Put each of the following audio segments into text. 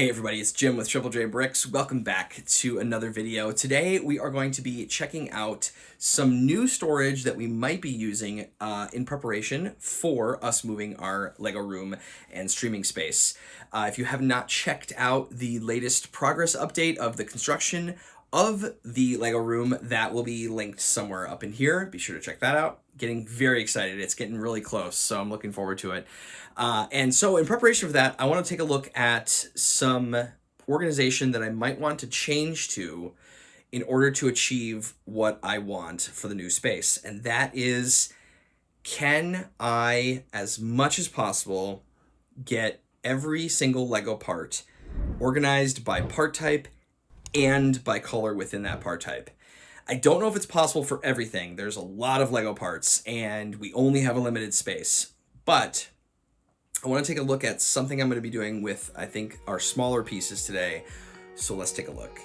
Hey everybody, it's Jim with Triple J Bricks. Welcome back to another video. Today we are going to be checking out some new storage that we might be using in preparation for us moving our Lego room and streaming space. If you have not checked out the latest progress update of the construction of the Lego room, that will be linked somewhere up in here. Be sure to check that out. Getting very excited. It's getting really close, so I'm looking forward to it. And so in preparation for that, I want to take a look at some organization that I might want to change to in order to achieve what I want for the new space. And that is, can I, as much as possible, get every single Lego part organized by part type and by color within that part type. I don't know if it's possible for everything. There's a lot of Lego parts and we only have a limited space, but I want to take a look at something I'm going to be doing with, I think, our smaller pieces today. So let's take a look.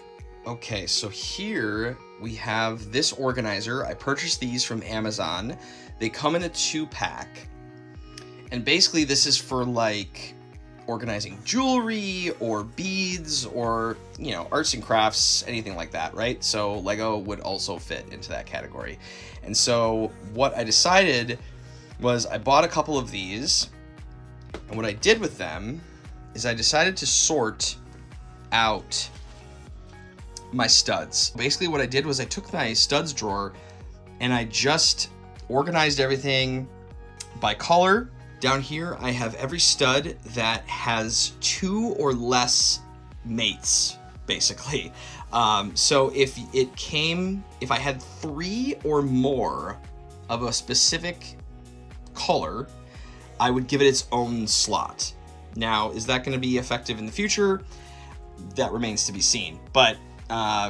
Okay, so here we have this organizer. I purchased these from Amazon. They come in a 2-pack. And basically this is for like organizing jewelry or beads or, you know, arts and crafts, anything like that, right? So Lego would also fit into that category. And so what I decided was I bought a couple of these, and what I did with them is I decided to sort out my studs. Basically what I did was I took my studs drawer and I just organized everything by color. Down here, I have every stud that has 2 or less mates, basically. So if I had 3 or more of a specific color, I would give it its own slot. Now, is that going to be effective in the future? That remains to be seen. But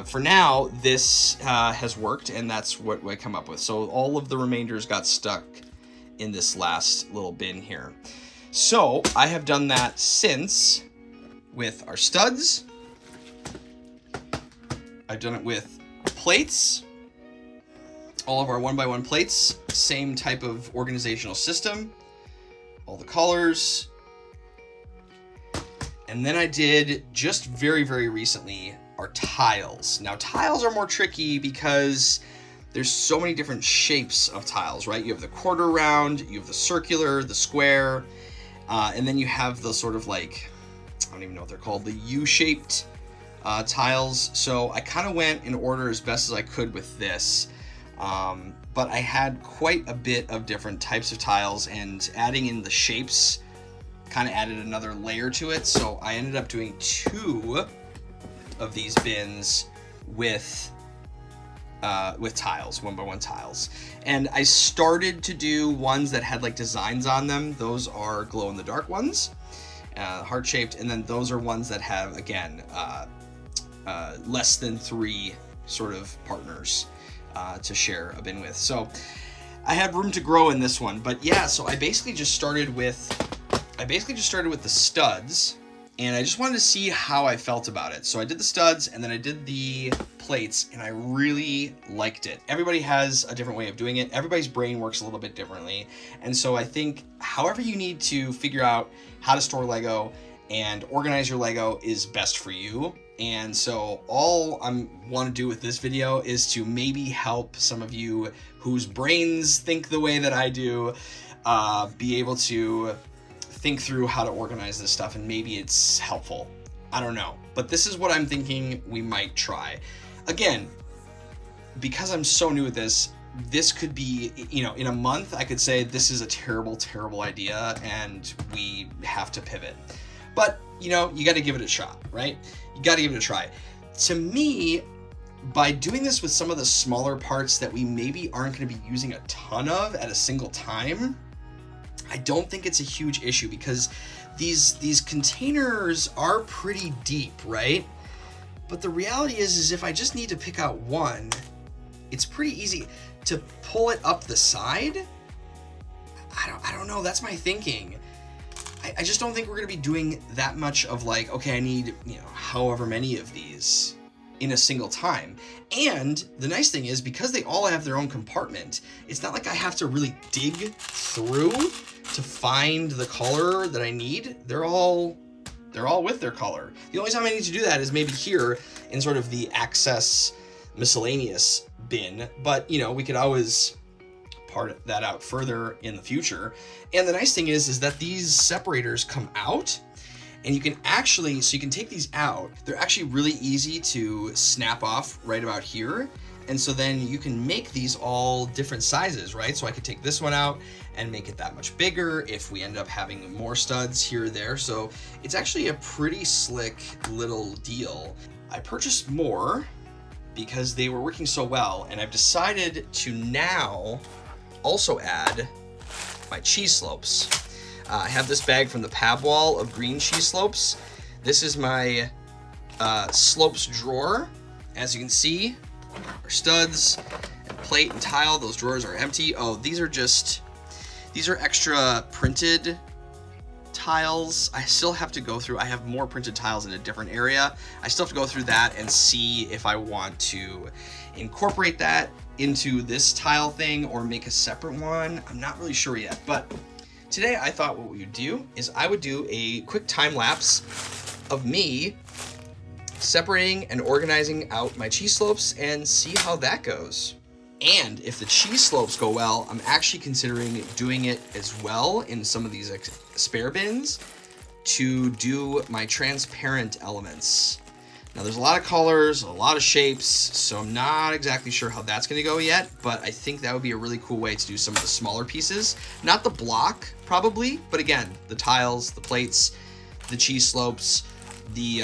for now, this has worked, and that's what I come up with. So all of the remainders got stuck in this last little bin here. So I have done that since with our studs. I've done it with plates, all of our 1x1 plates, same type of organizational system, all the colors. And then I did just very, very recently our tiles. Now tiles are more tricky because there's so many different shapes of tiles, right? You have the quarter round, you have the circular, the square, and then you have the sort of like, I don't even know what they're called, the U-shaped tiles. So I kind of went in order as best as I could with this, but I had quite a bit of different types of tiles, and adding in the shapes kind of added another layer to it. So I ended up doing 2 of these bins with tiles, 1x1 tiles. And I started to do ones that had like designs on them. Those are glow in the dark ones, heart shaped. And then those are ones that have, again, less than 3 sort of partners to share a bin with. So I had room to grow in this one, but yeah, so I basically just started with the studs, and I just wanted to see how I felt about it. So I did the studs, and then I did the plates, and I really liked it. Everybody has a different way of doing it. Everybody's brain works a little bit differently. And so I think however you need to figure out how to store Lego and organize your Lego is best for you. And so all I want to do with this video is to maybe help some of you whose brains think the way that I do, be able to think through how to organize this stuff, and maybe it's helpful. I don't know, but this is what I'm thinking we might try. Again, because I'm so new at this could be, you know, in a month I could say this is a terrible, terrible idea and we have to pivot. But, you know, you got to give it a shot, right? You got to give it a try. To me, by doing this with some of the smaller parts that we maybe aren't going to be using a ton of at a single time, I don't think it's a huge issue, because these containers are pretty deep, right? But the reality is if I just need to pick out one, it's pretty easy to pull it up the side. I don't know. That's my thinking. I just don't think we're going to be doing that much of like, okay, I need, you know, however many of these in a single time. And the nice thing is, because they all have their own compartment, it's not like I have to really dig through to find the color that I need. They're all they're all with their color. The only time I need to do that is maybe here in sort of the access miscellaneous bin, but you know, we could always part that out further in the future. And the nice thing is that these separators come out, and you can actually, so you can take these out. They're actually really easy to snap off right about here. And so then you can make these all different sizes, right? So I could take this one out and make it that much bigger if we end up having more studs here or there. So it's actually a pretty slick little deal. I purchased more because they were working so well, and I've decided to now also add my cheese slopes. I have this bag from the Pab Wall of green cheese slopes. This is my slopes drawer. As you can see, our studs and plate and tile, those drawers are empty. Oh, these are extra printed tiles. I still have to go through, I have more printed tiles in a different area. I still have to go through that and see if I want to incorporate that into this tile thing or make a separate one. I'm not really sure yet, but today I thought what we would do is I would do a quick time lapse of me separating and organizing out my cheese slopes and see how that goes. And if the cheese slopes go well, I'm actually considering doing it as well in some of these spare bins to do my transparent elements. Now there's a lot of colors, a lot of shapes, so I'm not exactly sure how that's gonna go yet, but I think that would be a really cool way to do some of the smaller pieces. Not the block, probably, but again, the tiles, the plates, the cheese slopes, the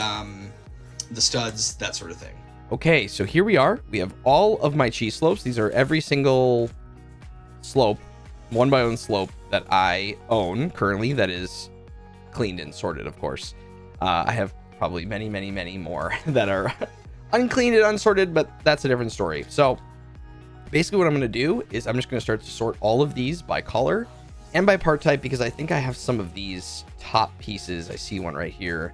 studs, that sort of thing. Okay, so here we are. We have all of my cheese slopes. These are every single slope, one by one slope that I own currently that is cleaned and sorted, of course. I have probably many, many, many more that are uncleaned and unsorted, but that's a different story. So basically what I'm going to do is I'm just going to start to sort all of these by color and by part type, because I think I have some of these top pieces. I see one right here.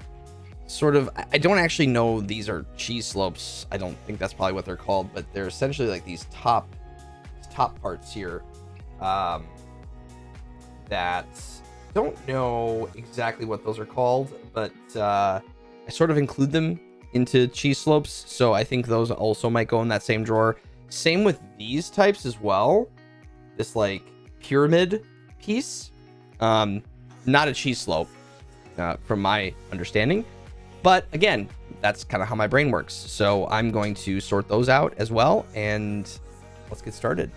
Sort of, I don't actually know these are cheese slopes. I don't think that's probably what they're called, but they're essentially like these top parts here that don't know exactly what those are called, but I sort of include them into cheese slopes. So I think those also might go in that same drawer. Same with these types as well. This like pyramid piece, not a cheese slope from my understanding. But again, that's kind of how my brain works. So I'm going to sort those out as well, and let's get started.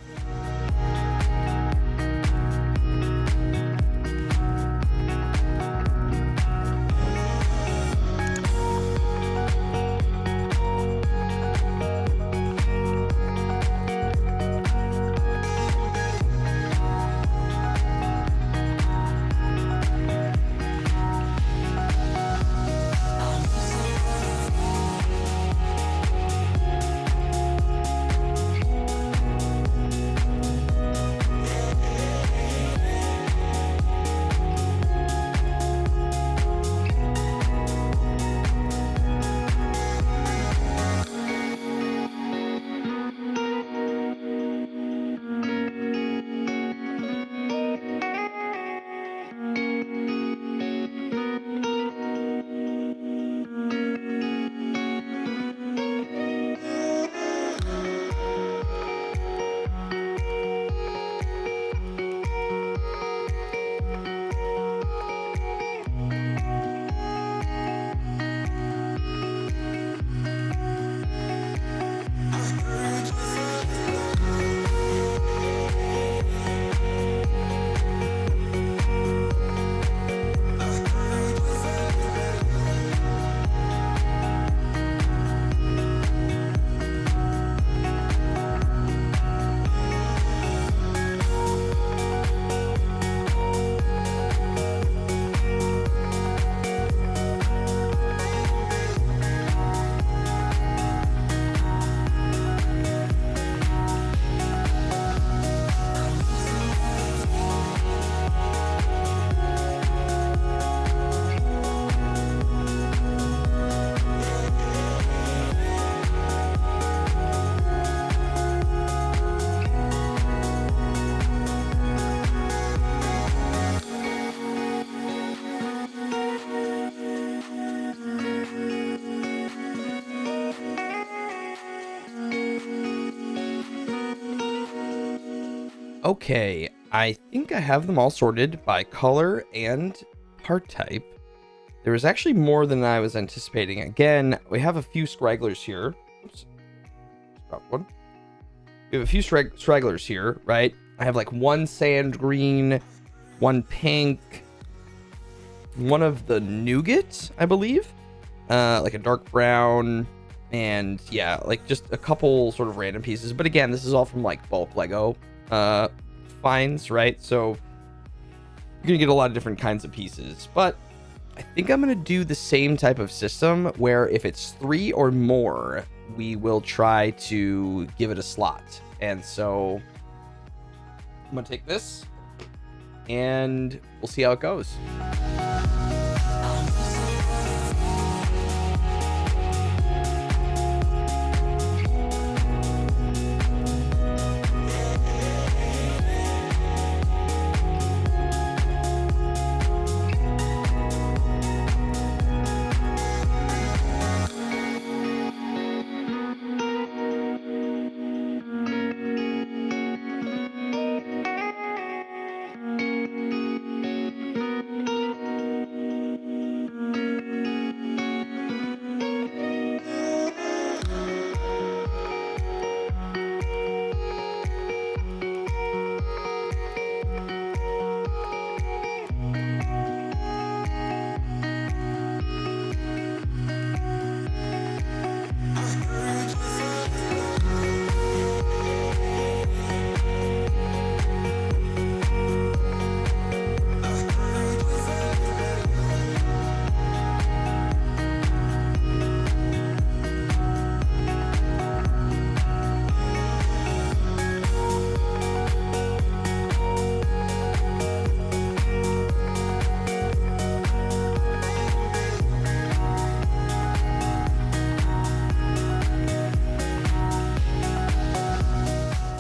Okay, I think I have them all sorted by color and part type. There was actually more than I was anticipating. Again, we have a few stragglers here. Oops, drop one. We have a few stragglers here, right? I have like one sand green, one pink, one of the nougat, I believe, like a dark brown, and yeah, like just a couple sort of random pieces. But again, this is all from like bulk Lego finds, right? So you're gonna get a lot of different kinds of pieces. But I think I'm gonna do the same type of system where if it's 3 or more, we will try to give it a slot. And so I'm gonna take this and we'll see how it goes.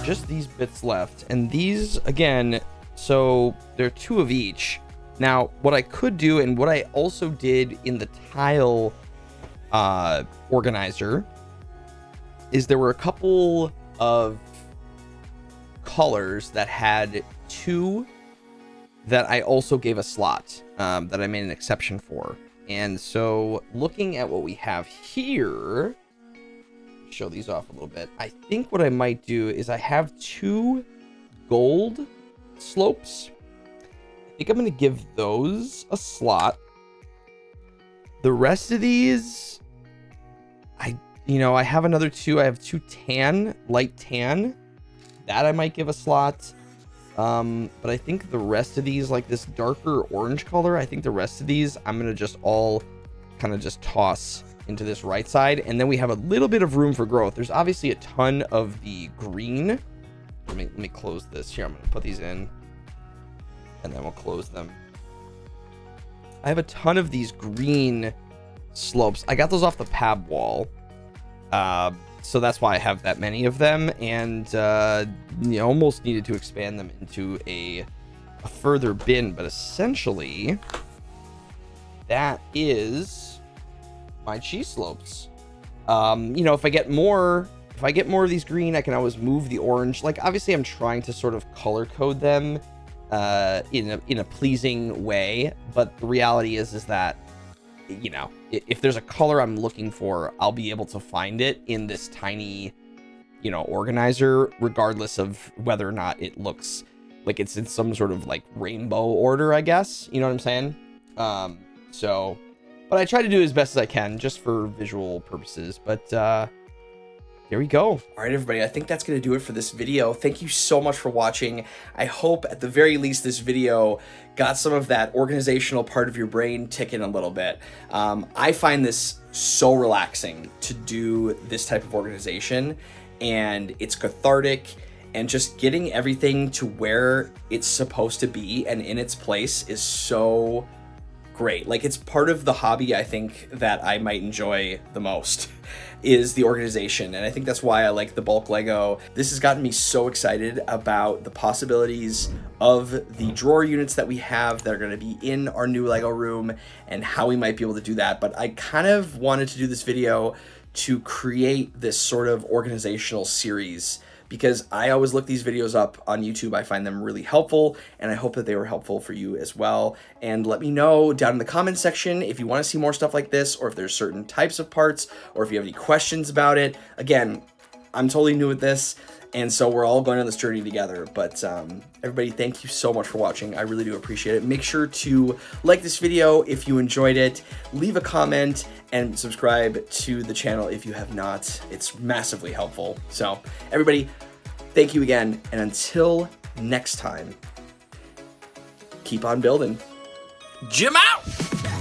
Just these bits left, and these again, so there are 2 of each. Now what I could do, and what I also did in the tile organizer, is there were a couple of colors that had 2 that I also gave a slot, that I made an exception for. And so looking at what we have here, show these off a little bit. I think what I might do is I have 2 gold slopes. I think I'm going to give those a slot. The rest of these, I have another 2. I have 2 tan, light tan. That I might give a slot. But I think the rest of these, like this darker orange color, I think the rest of these I'm going to just all kind of just toss into this right side, and then we have a little bit of room for growth. There's obviously a ton of the green. Let me close this here. I'm going to put these in, and then we'll close them. I have a ton of these green slopes. I got those off the pab wall, so that's why I have that many of them, and almost needed to expand them into a further bin, but essentially that is my cheese slopes. If I get more of these green, I can always move the orange. Like, obviously I'm trying to sort of color code them in a pleasing way, but the reality is that if there's a color I'm looking for, I'll be able to find it in this tiny organizer, regardless of whether or not it looks like it's in some sort of like rainbow order, I guess. You know what I'm saying? But I try to do as best as I can just for visual purposes. But there we go. All right, everybody, I think that's going to do it for this video. Thank you so much for watching. I hope at the very least this video got some of that organizational part of your brain ticking a little bit. I find this so relaxing to do this type of organization, and it's cathartic, and just getting everything to where it's supposed to be and in its place is so great. Like, it's part of the hobby I think that I might enjoy the most is the organization, and I think that's why I like the bulk Lego. This has gotten me so excited about the possibilities of the drawer units that we have that are going to be in our new Lego room and how we might be able to do that. But I kind of wanted to do this video to create this sort of organizational series, because I always look these videos up on YouTube. I find them really helpful, and I hope that they were helpful for you as well. And let me know down in the comments section if you want to see more stuff like this, or if there's certain types of parts, or if you have any questions about it. Again, I'm totally new at this, and so we're all going on this journey together. But everybody, thank you so much for watching. I really do appreciate it. Make sure to like this video if you enjoyed it, leave a comment, and subscribe to the channel if you have not. It's massively helpful. So everybody, thank you again, and until next time, keep on building. Jim out!